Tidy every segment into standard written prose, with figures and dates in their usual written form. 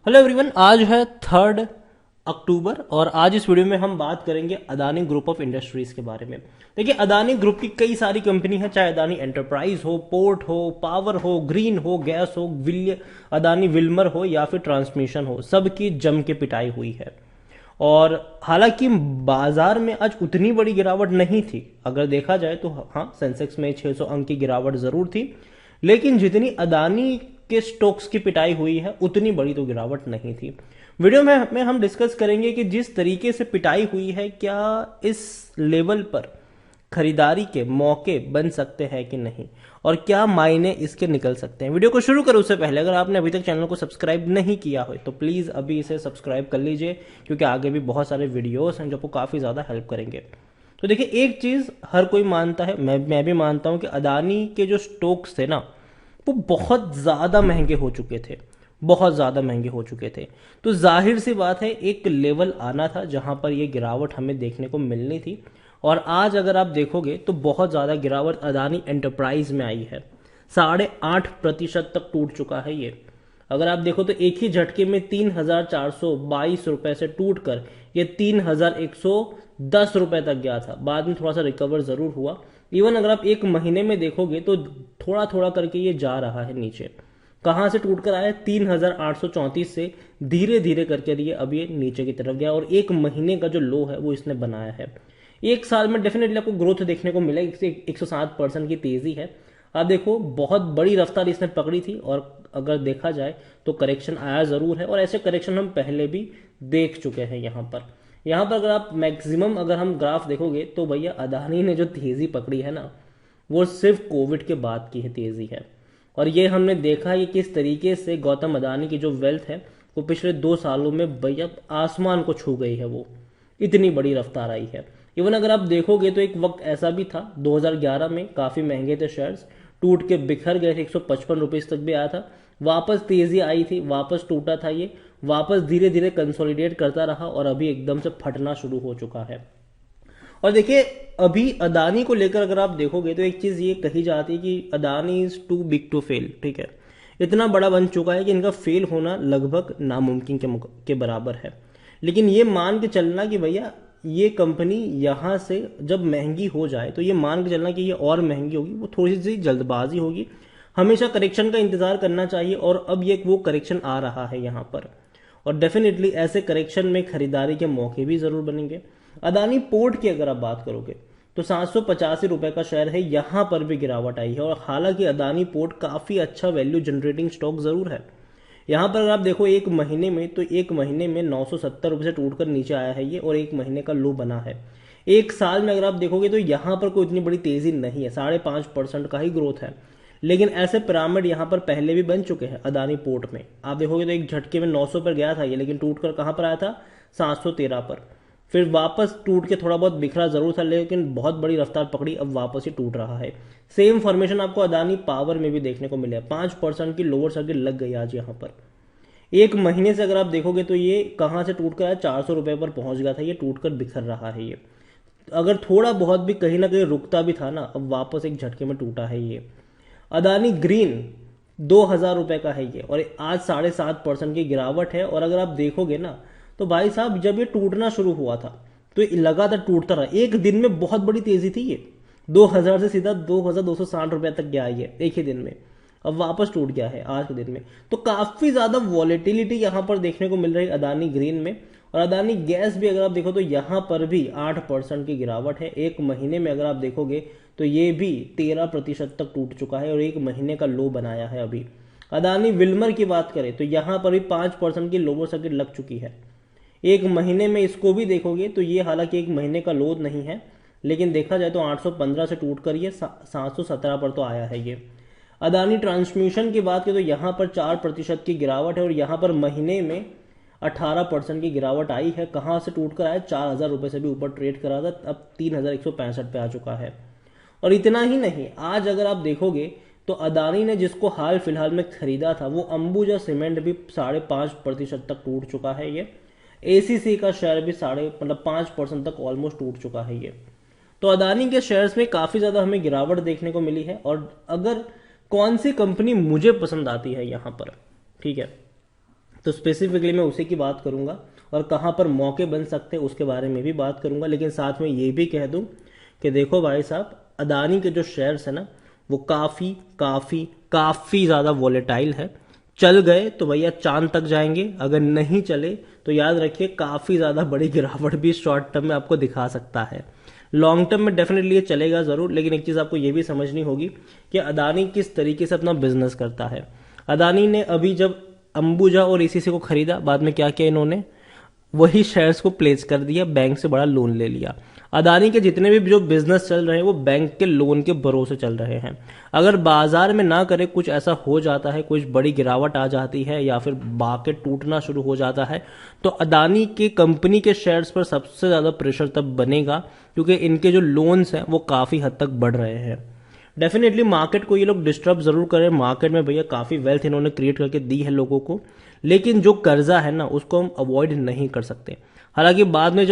Hello everyone, आज है 3 अक्टूबर और आज इस वीडियो में हम बात करेंगे अदानी ग्रुप ऑफ इंडस्ट्रीज के बारे में। देखिए, अदानी ग्रुप की कई सारी कंपनी है, चाहे अदानी एंटरप्राइज हो, पोर्ट हो, पावर हो, ग्रीन हो, गैस हो, अदानी विल्मर हो या फिर ट्रांसमिशन हो, सबकी जम के पिटाई हुई है। और हालांकि बाजार में आज उतनी बड़ी गिरावट नहीं थी, अगर देखा जाए तो हाँ, सेंसेक्स में 600 अंक की गिरावट जरूर थी, लेकिन जितनी अदानी के स्टॉक्स की पिटाई हुई है उतनी बड़ी तो गिरावट नहीं थी। वीडियो में हम डिस्कस करेंगे कि जिस तरीके से पिटाई हुई है, क्या इस लेवल पर खरीदारी के मौके बन सकते हैं कि नहीं, और क्या मायने इसके निकल सकते हैं। वीडियो को शुरू करो उससे पहले अगर आपने अभी तक चैनल को सब्सक्राइब नहीं किया हो तो प्लीज़ अभी इसे सब्सक्राइब कर लीजिए, क्योंकि आगे भी बहुत सारे वीडियोस हैं जो आपको काफ़ी ज़्यादा हेल्प करेंगे। तो देखिए, एक चीज़ हर कोई मानता है, मैं भी मानता हूं कि अदानी के जो स्टॉक्स थे ना, वो बहुत ज़्यादा महंगे हो चुके थे, बहुत ज़्यादा महंगे हो चुके थे। तो जाहिर सी बात है, एक लेवल आना था जहां पर ये गिरावट हमें देखने को मिलनी थी। और आज अगर आप देखोगे तो बहुत ज़्यादा गिरावट अदानी एंटरप्राइज में आई है, 8.5% तक टूट चुका है ये। अगर आप देखो तो एक ही झटके में 3,422 रुपए से टूट कर ये 3,110 रुपए तक गया था। बाद में थोड़ा सा रिकवर जरूर हुआ। इवन अगर आप एक महीने में देखोगे तो थोड़ा थोड़ा करके ये जा रहा है नीचे। कहां से टूट कर आया? 3,834 से धीरे धीरे करके ये अब ये नीचे की तरफ गया, और एक महीने का जो लो है वो इसने बनाया है। एक साल में डेफिनेटली आपको ग्रोथ देखने को मिला, 107% की तेजी है। आप देखो, बहुत बड़ी रफ्तार इसने पकड़ी थी, और अगर देखा जाए तो करेक्शन आया जरूर है, और ऐसे करेक्शन हम पहले भी देख चुके हैं। यहाँ पर अगर आप मैक्सिमम अगर हम ग्राफ देखोगे तो भैया अदानी ने जो तेजी पकड़ी है ना, वो सिर्फ कोविड के बाद की है तेजी है। और ये हमने देखा है कि किस तरीके से गौतम अदानी की जो वेल्थ है वो पिछले 2 सालों में भैया आसमान को छू गई है, वो इतनी बड़ी रफ्तार आई है। इवन अगर आप देखोगे तो एक वक्त ऐसा भी था 2011 में, काफी महंगे थे शेयर्स, टूट के बिखर गए थे, 155 रुपीज तक भी आया था, वापस तेजी आई थी, वापस टूटा था ये, वापस धीरे धीरे कंसोलिडेट करता रहा, और अभी एकदम से फटना शुरू हो चुका है। और देखिए, अभी अदानी को लेकर अगर आप देखोगे तो एक चीज ये कही जाती है कि Adani is too big to fail. ठीक है, इतना बड़ा बन चुका है कि इनका फेल होना लगभग नामुमकिन के बराबर है। लेकिन ये मान के चलना कि भैया ये कंपनी यहां से जब महंगी हो जाए तो ये मान के चलना कि ये और महंगी होगी, वो थोड़ी सी जल्दबाजी होगी। हमेशा करेक्शन का इंतजार करना चाहिए, और अब ये वो करेक्शन आ रहा है यहाँ पर, और डेफिनेटली ऐसे करेक्शन में खरीदारी के मौके भी जरूर बनेंगे। अदानी पोर्ट की अगर आप बात करोगे तो 785 रुपए का शेयर है, यहां पर भी गिरावट आई है। और हालांकि अदानी पोर्ट काफी अच्छा वैल्यू जनरेटिंग स्टॉक जरूर है। यहां पर अगर आप देखो एक महीने में, तो एक महीने में 970 रुपए से टूटकर नीचे आया है ये, और एक महीने का लो बना है। एक साल में अगर आप देखोगे तो यहां पर कोई इतनी बड़ी तेजी नहीं है, 5.5% का ही ग्रोथ है। लेकिन ऐसे पिरामिड यहां पर पहले भी बन चुके हैं अदानी पोर्ट में। आप देखोगे तो एक झटके में 900 पर गया था ये, लेकिन टूटकर कहां पर आया था? 713 पर। फिर वापस टूट के थोड़ा बहुत बिखरा जरूर था, लेकिन बहुत बड़ी रफ्तार पकड़ी, अब वापस ही टूट रहा है। सेम फॉर्मेशन आपको अदानी पावर में भी देखने को मिले, 5% की लोअर सर्किट लग गई आज यहाँ पर। एक महीने से अगर आप देखोगे तो ये कहां से टूट कर आया? 400 रुपए पर पहुंच गया था ये, टूटकर बिखर रहा है ये। अगर थोड़ा बहुत भी कहीं ना कहीं रुकता भी था ना, अब वापस एक झटके में टूटा है ये। अदानी ग्रीन 2,000 रुपए का है ये, और आज 7.5% की गिरावट है। और अगर आप देखोगे ना तो भाई साहब, जब ये टूटना शुरू हुआ था तो ये लगातार टूटता रहा, एक दिन में बहुत बड़ी तेजी थी ये, 2,000 से सीधा 2,260 रुपए तक गया ये एक ही दिन में। अब वापस टूट गया है आज के दिन में। तो काफी ज्यादा वॉलेटिलिटी यहां पर देखने को मिल रही है अदानी ग्रीन में। और अदानी गैस भी अगर आप देखो तो यहां पर भी 8% की गिरावट है। एक महीने में अगर आप देखोगे तो ये भी 13% तक टूट चुका है, और एक महीने का लो बनाया है अभी। अदानी विल्मर की बात करें तो यहां पर भी 5% की लोअर सर्किट लग चुकी है। एक महीने में इसको भी देखोगे तो ये हालांकि एक महीने का लो नहीं है, लेकिन देखा जाए तो 815 से टूट कर ये 717 पर तो आया है ये। अदानी ट्रांसमिशन की बात करें तो यहां पर 4% की गिरावट है, और यहां पर महीने में 18% की गिरावट आई है। कहां से टूट कर आया? 4,000 रुपए से भी ऊपर ट्रेड करा था, अब 3,165 पे आ चुका है। और इतना ही नहीं, आज अगर आप देखोगे तो अदानी ने जिसको हाल फिलहाल में खरीदा था वो अंबुजा सीमेंट भी 5.5% तक टूट चुका है ये। एसीसी का शेयर भी 5% तक ऑलमोस्ट टूट चुका है ये। तो अदानी के शेयर्स में काफी ज्यादा हमें गिरावट देखने को मिली है। और अगर कौन सी कंपनी मुझे पसंद आती है यहां पर, ठीक है, तो स्पेसिफिकली मैं उसी की बात करूंगा और कहाँ पर मौके बन सकते हैं उसके बारे में भी बात करूंगा। लेकिन साथ में ये भी कह दूं कि देखो भाई साहब, अदानी के जो शेयर्स है ना वो काफ़ी काफ़ी काफ़ी ज़्यादा वॉलेटाइल है। चल गए तो भैया चांद तक जाएंगे, अगर नहीं चले तो याद रखिए काफ़ी ज़्यादा बड़ी गिरावट भी शॉर्ट टर्म में आपको दिखा सकता है। लॉन्ग टर्म में डेफिनेटली ये चलेगा ज़रूर, लेकिन एक चीज़ आपको ये भी समझनी होगी कि अदानी किस तरीके से अपना बिजनेस करता है। अदानी ने अभी जब अंबुजा और ईसीसी को खरीदा, बाद में क्या किया इन्होंने, वही शेयर्स को प्लेस कर दिया, बैंक से बड़ा लोन ले लिया। अदानी के जितने भी जो बिजनेस चल रहे हैं वो बैंक के लोन के भरोसे चल रहे हैं। अगर बाजार में ना करे कुछ ऐसा हो जाता है, कुछ बड़ी गिरावट आ जाती है या फिर मार्केट टूटना शुरू हो जाता है, तो अदानी के कंपनी के शेयर्स पर सबसे ज्यादा प्रेशर तब बनेगा, क्योंकि इनके जो लोन्स हैं वो काफी हद तक बढ़ रहे हैं। डेफिनेटली मार्केट को ये लोग डिस्टर्ब जरूर करें, मार्केट में भैया काफी वेल्थ इन्होंने क्रिएट करके दी है लोगों को, लेकिन जो कर्जा है ना उसको हम अवॉइड नहीं कर सकते। हालांकि बाद में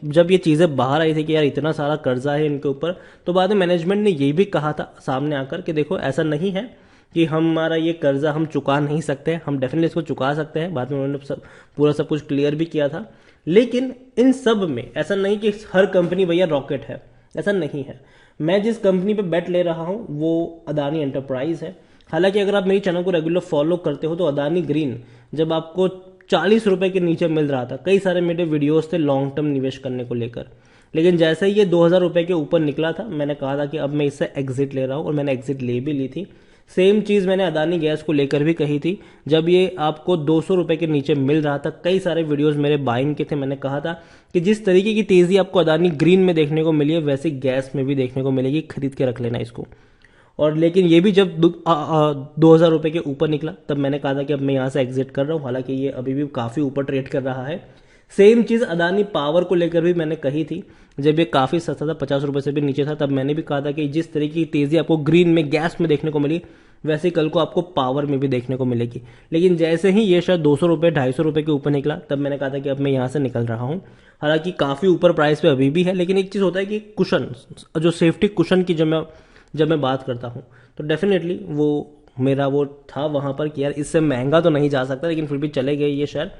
जब ये चीजें बाहर आई थी कि यार इतना सारा कर्जा है इनके ऊपर, तो बाद में मैनेजमेंट ने ये भी कहा था सामने आकर कि देखो ऐसा नहीं है कि हमारा ये कर्जा हम चुका नहीं सकते, हम डेफिनेटली इसको चुका सकते हैं। बाद में उन्होंने पूरा सब कुछ क्लियर भी किया था। लेकिन इन सब में ऐसा नहीं कि हर कंपनी भैया रॉकेट है, ऐसा नहीं है। मैं जिस कंपनी पे बेट ले रहा हूं वो अदानी एंटरप्राइज है। हालांकि अगर आप मेरी चैनल को रेगुलर फॉलो करते हो तो अदानी ग्रीन जब आपको 40 रुपए के नीचे मिल रहा था, कई सारे मेरे वीडियोस थे लॉन्ग टर्म निवेश करने को लेकर, लेकिन जैसे ही ये 2000 रुपए के ऊपर निकला था मैंने कहा था कि अब मैं इससे एग्जिट ले रहा हूं, और मैंने एग्जिट ले भी ली थी। सेम चीज मैंने अदानी गैस को लेकर भी कही थी, जब ये आपको 200 रुपए के नीचे मिल रहा था। कई सारे वीडियोस मेरे बाइंग के थे, मैंने कहा था कि जिस तरीके की तेजी आपको अदानी ग्रीन में देखने को मिली है वैसे गैस में भी देखने को मिलेगी, खरीद के रख लेना इसको। और लेकिन ये भी जब 2000 रुपए के ऊपर निकला तब मैंने कहा था कि अब मैं यहां से एग्जिट कर रहा हूं, हालांकि ये अभी भी काफी ऊपर ट्रेड कर रहा है। सेम चीज अदानी पावर को लेकर भी मैंने कही थी, जब ये काफी सस्ता था, 50 रुपए से भी नीचे था, तब मैंने भी कहा था कि जिस तरीके की तेजी आपको ग्रीन में गैस में देखने को मिली वैसे कल को आपको पावर में भी देखने को मिलेगी। लेकिन जैसे ही ये शायद 200 रुपए 250 रुपए के ऊपर निकला तब मैंने कहा था कि अब मैं यहां से निकल रहा हूं। हालांकि काफी ऊपर प्राइस पे अभी भी है, लेकिन एक चीज होता है कि कुशन, जो सेफ्टी कुशन की जब मैं बात करता हूं तो डेफिनेटली वो मेरा वो था वहां पर कि यार इससे महंगा तो नहीं जा सकता, लेकिन फिर भी चले गए ये शेयर।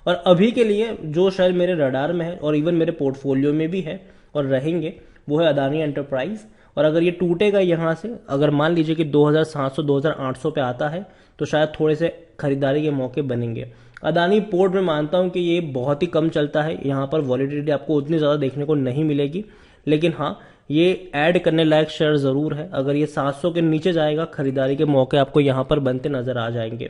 और अभी के लिए जो शेयर मेरे रडार में है और इवन मेरे पोर्टफोलियो में भी है और रहेंगे वो है अदानी एंटरप्राइज। और अगर ये टूटेगा यहां से, अगर मान लीजिए कि 2700 2800 पे आता है तो शायद थोड़े से खरीदारी के मौके बनेंगे। अदानी पोर्ट में मानता हूं कि ये बहुत ही कम चलता है, यहां पर वॉलिडिटी आपको उतनी ज्यादा देखने को नहीं मिलेगी, लेकिन हाँ ये ऐड करने लायक शेयर जरूर है। अगर ये 700 के नीचे जाएगा खरीदारी के मौके आपको यहां पर बनते नजर आ जाएंगे।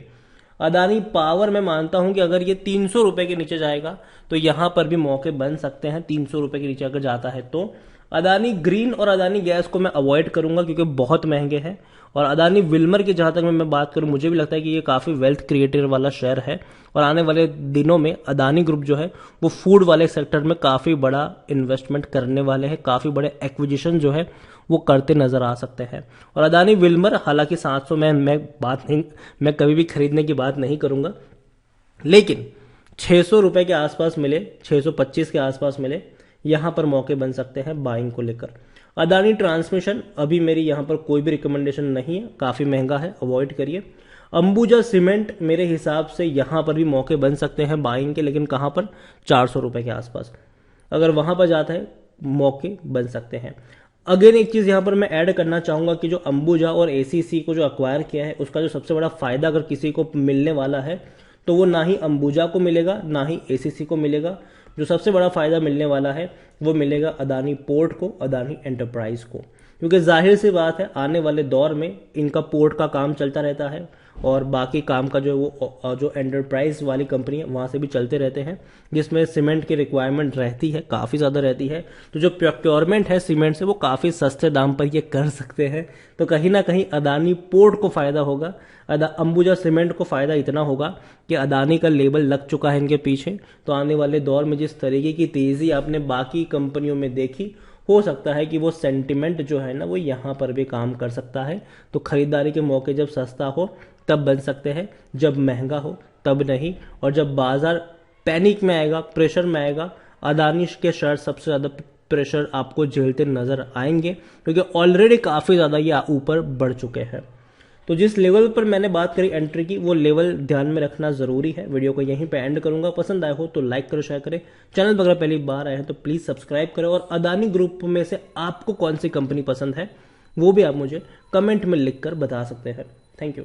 अदानी पावर में मानता हूं कि अगर ये 300 रुपए के नीचे जाएगा तो यहां पर भी मौके बन सकते हैं, 300 रुपए के नीचे अगर जाता है तो। अदानी ग्रीन और अदानी गैस को मैं अवॉइड करूंगा क्योंकि बहुत महंगे हैं। और अदानी विल्मर की जहां तक मैं बात करूं, मुझे भी लगता है कि ये काफी वेल्थ क्रिएटर वाला शेयर है और आने वाले दिनों में अदानी ग्रुप जो है वो फूड वाले सेक्टर में काफी बड़ा इन्वेस्टमेंट करने वाले हैं, काफी बड़े एक्विजिशन जो है वो करते नजर आ सकते हैं। और अदानी विल्मर हालांकि 700 में मैं कभी भी खरीदने की बात नहीं करूंगा, लेकिन 600 रुपए के आसपास मिले, 625 के आसपास मिले, यहां पर मौके बन सकते हैं बाइंग को लेकर। अदानी ट्रांसमिशन अभी मेरी यहां पर कोई भी रिकमेंडेशन नहीं है, काफी महंगा है, अवॉइड करिए। अंबुजा सीमेंट मेरे हिसाब से यहां पर भी मौके बन सकते हैं बाइंग के, लेकिन कहां पर, 400 रुपए के आसपास। अगर वहां पर जाता है मौके बन सकते हैं। अगेन एक चीज यहां पर मैं ऐड करना चाहूंगा कि जो अंबुजा और एसीसी को जो अक्वायर किया है उसका जो सबसे बड़ा फायदा अगर किसी को मिलने वाला है तो वो ना ही अंबुजा को मिलेगा ना ही एसीसी को मिलेगा। जो सबसे बड़ा फायदा मिलने वाला है वो मिलेगा अदानी पोर्ट को, अदानी एंटरप्राइज को, क्योंकि जाहिर सी बात है आने वाले दौर में इनका पोर्ट का काम चलता रहता है और बाकी काम का जो एंटरप्राइज वाली कंपनी है वहां से भी चलते रहते हैं, जिसमें सीमेंट की रिक्वायरमेंट रहती है, काफी ज्यादा रहती है। तो जो प्रोक्योरमेंट है सीमेंट से वो काफी सस्ते दाम पर ये कर सकते हैं, तो कहीं ना कहीं अदानी पोर्ट को फायदा होगा। अंबुजा सीमेंट को फायदा इतना होगा कि अदानी का लेबल लग चुका है इनके पीछे, तो आने वाले दौर में जिस तरीके की तेजी आपने बाकी कंपनियों में देखी, हो सकता है कि वो सेंटिमेंट जो है ना वो यहां पर भी काम कर सकता है। तो खरीदारी के मौके जब सस्ता हो तब बन सकते हैं, जब महंगा हो तब नहीं। और जब बाजार पैनिक में आएगा, प्रेशर में आएगा, अदानी के शेयर सबसे ज्यादा प्रेशर आपको झेलते नजर आएंगे, क्योंकि ऑलरेडी काफी ज्यादा ये ऊपर बढ़ चुके हैं। तो जिस लेवल पर मैंने बात करी एंट्री की, वो लेवल ध्यान में रखना जरूरी है। वीडियो को यहीं पे एंड करूंगा। पसंद आए हो तो लाइक करो, शेयर करें। चैनल पर अगर पहली बार आए हैं तो प्लीज सब्सक्राइब करो। और अदानी ग्रुप में से आपको कौन सी कंपनी पसंद है वो भी आप मुझे कमेंट में लिखकर बता सकते हैं। Thank you.